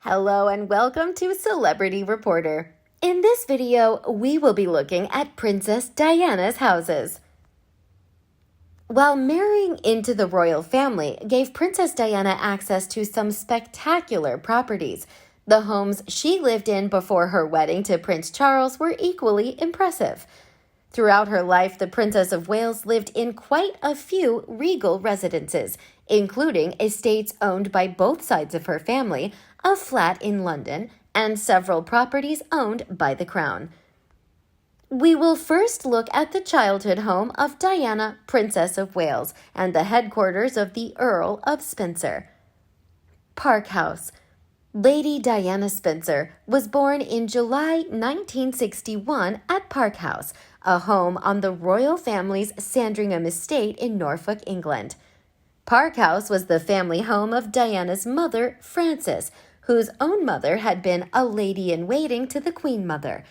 Hello and welcome to Celebrity Reporter. In this video, we will be looking at Princess Diana's houses. While marrying into the royal family gave Princess Diana access to some spectacular properties, the homes she lived in before her wedding to Prince Charles were equally impressive. Throughout her life, the Princess of Wales lived in quite a few regal residences, including estates owned by both sides of her family, a flat in London, and several properties owned by the Crown. We will first look at the childhood home of Diana, Princess of Wales, and the headquarters of the Earl of Spencer. Park House. Lady Diana Spencer was born in July 1961 at Park House, a home on the royal family's Sandringham estate in Norfolk, England. Park House was the family home of Diana's mother, Frances, whose own mother had been a lady-in-waiting to the Queen Mother.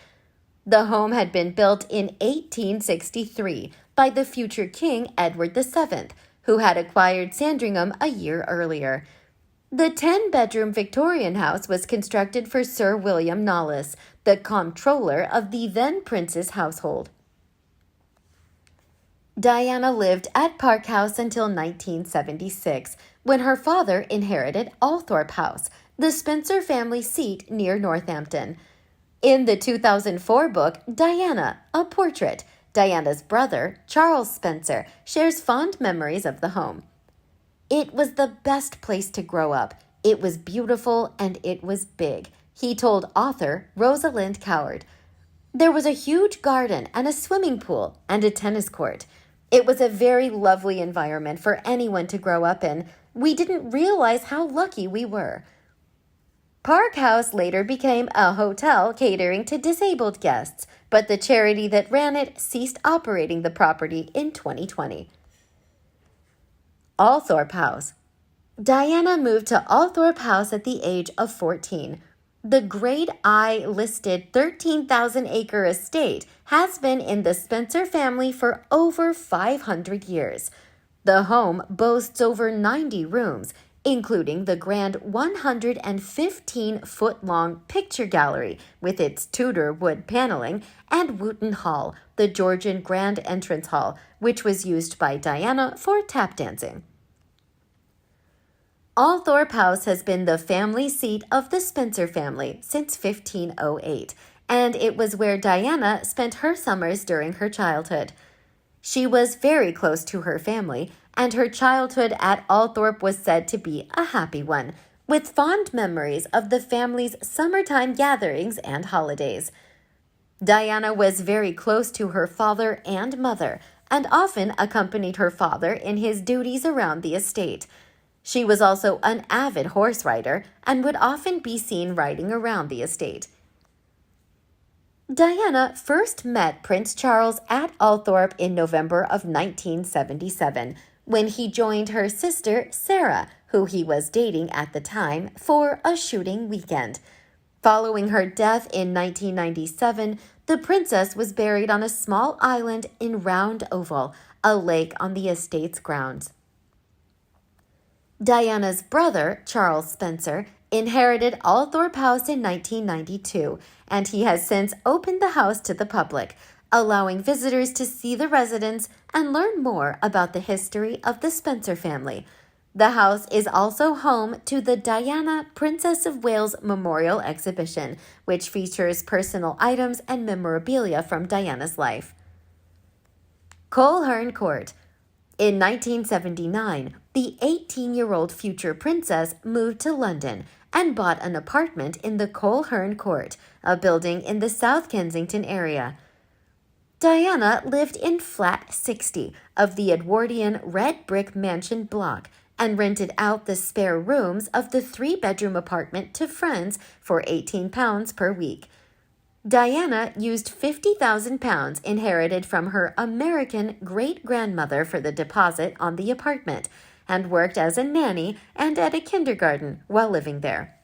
The home had been built in 1863 by the future King Edward VII, who had acquired Sandringham a year earlier. The 10-bedroom Victorian house was constructed for Sir William Knollys, the comptroller of the then prince's household. Diana lived at Park House until 1976, when her father inherited Althorp House, the Spencer family seat near Northampton. In the 2004 book, Diana, a Portrait, Diana's brother, Charles Spencer, shares fond memories of the home. It was the best place to grow up. It was beautiful and it was big, he told author Rosalind Coward. There was a huge garden and a swimming pool and a tennis court. It was a very lovely environment for anyone to grow up in. We didn't realize how lucky we were. Park House later became a hotel catering to disabled guests, but the charity that ran it ceased operating the property in 2020. Althorp House. Diana moved to Althorp House at the age of 14. The Grade I listed 13,000-acre estate has been in the Spencer family for over 500 years. The home boasts over 90 rooms, including the grand 115-foot-long picture gallery with its Tudor wood paneling, and Wooton Hall, the Georgian grand entrance hall, which was used by Diana for tap dancing. Althorp House has been the family seat of the Spencer family since 1508, and it was where Diana spent her summers during her childhood. She was very close to her family, and her childhood at Althorp was said to be a happy one, with fond memories of the family's summertime gatherings and holidays. Diana was very close to her father and mother, and often accompanied her father in his duties around the estate. She was also an avid horse rider and would often be seen riding around the estate. Diana first met Prince Charles at Althorp in November of 1977, when he joined her sister, Sarah, who he was dating at the time, for a shooting weekend. Following her death in 1997, the princess was buried on a small island in Round Oval, a lake on the estate's grounds. Diana's brother, Charles Spencer, inherited Althorp House in 1992, and he has since opened the house to the public, allowing visitors to see the residence and learn more about the history of the Spencer family. The house is also home to the Diana, Princess of Wales Memorial Exhibition, which features personal items and memorabilia from Diana's life. Coleherne Court. In 1979, the 18-year-old future princess moved to London and bought an apartment in the Coleherne Court, a building in the South Kensington area. Diana lived in Flat 60 of the Edwardian red brick mansion block and rented out the spare rooms of the 3-bedroom apartment to friends for £18 per week. Diana used £50,000 inherited from her American great-grandmother for the deposit on the apartment and worked as a nanny and at a kindergarten while living there.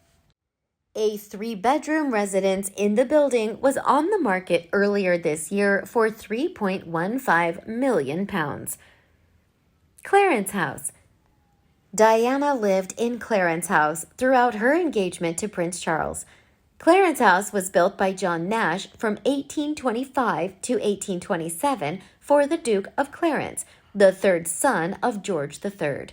A 3-bedroom residence in the building was on the market earlier this year for £3.15 million. Clarence House. Diana lived in Clarence House throughout her engagement to Prince Charles. Clarence House was built by John Nash from 1825 to 1827 for the Duke of Clarence, the third son of George III.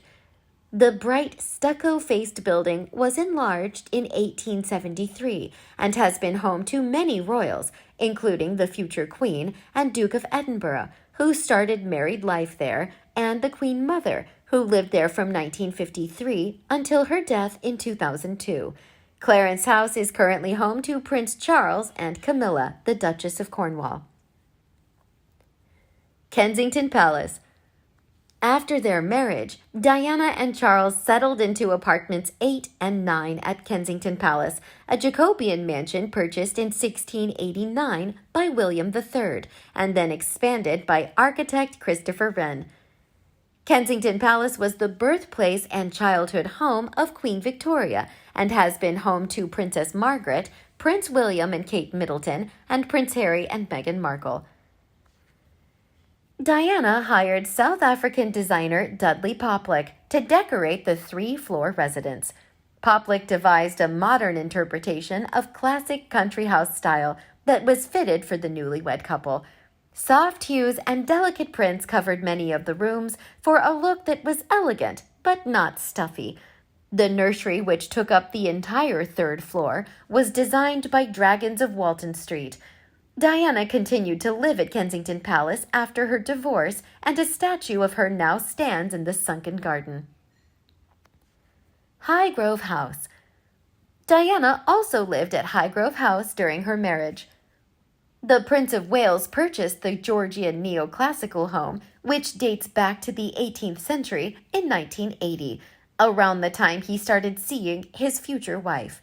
The bright stucco-faced building was enlarged in 1873 and has been home to many royals, including the future Queen and Duke of Edinburgh, who started married life there, and the Queen Mother, who lived there from 1953 until her death in 2002. Clarence House is currently home to Prince Charles and Camilla, the Duchess of Cornwall. Kensington Palace. After their marriage, Diana and Charles settled into apartments 8 and 9 at Kensington Palace, a Jacobean mansion purchased in 1689 by William III and then expanded by architect Christopher Wren. Kensington Palace was the birthplace and childhood home of Queen Victoria and has been home to Princess Margaret, Prince William and Kate Middleton, and Prince Harry and Meghan Markle. Diana hired South African designer Dudley Poplick to decorate the 3-floor residence. Poplick devised a modern interpretation of classic country house style that was fitted for the newlywed couple. Soft hues and delicate prints covered many of the rooms for a look that was elegant but not stuffy. The nursery, which took up the entire 3rd floor, was designed by Dragons of Walton Street. Diana continued to live at Kensington Palace after her divorce, and a statue of her now stands in the sunken garden. Highgrove House. Diana also lived at Highgrove House during her marriage. The Prince of Wales purchased the Georgian neoclassical home, which dates back to the 18th century, in 1980, around the time he started seeing his future wife.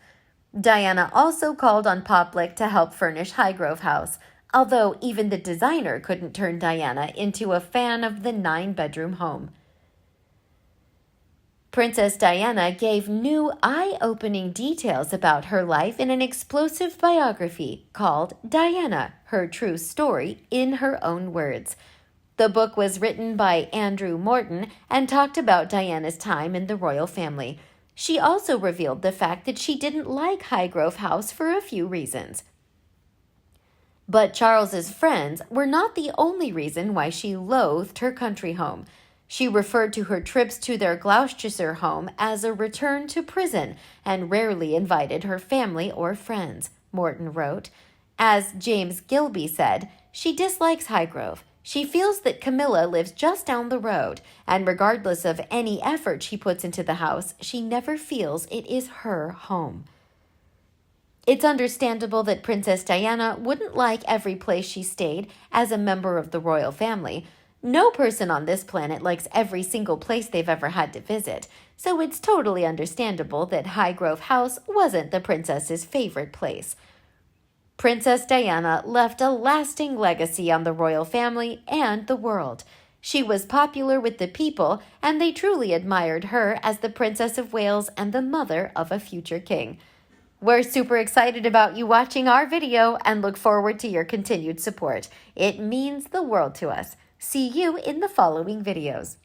Diana also called on Poplick to help furnish Highgrove House, although even the designer couldn't turn Diana into a fan of the 9-bedroom home. Princess Diana gave new, eye-opening details about her life in an explosive biography called Diana, Her True Story, in her own words. The book was written by Andrew Morton and talked about Diana's time in the royal family. She also revealed the fact that she didn't like Highgrove House for a few reasons. But Charles's friends were not the only reason why she loathed her country home. She referred to her trips to their Gloucestershire home as a return to prison and rarely invited her family or friends, Morton wrote. As James Gilby said, she dislikes Highgrove. She feels that Camilla lives just down the road, and regardless of any effort she puts into the house, she never feels it is her home. It's understandable that Princess Diana wouldn't like every place she stayed as a member of the royal family. No person on this planet likes every single place they've ever had to visit, so it's totally understandable that Highgrove House wasn't the princess's favorite place. Princess Diana left a lasting legacy on the royal family and the world. She was popular with the people, and they truly admired her as the Princess of Wales and the mother of a future king. We're super excited about you watching our video and look forward to your continued support. It means the world to us. See you in the following videos.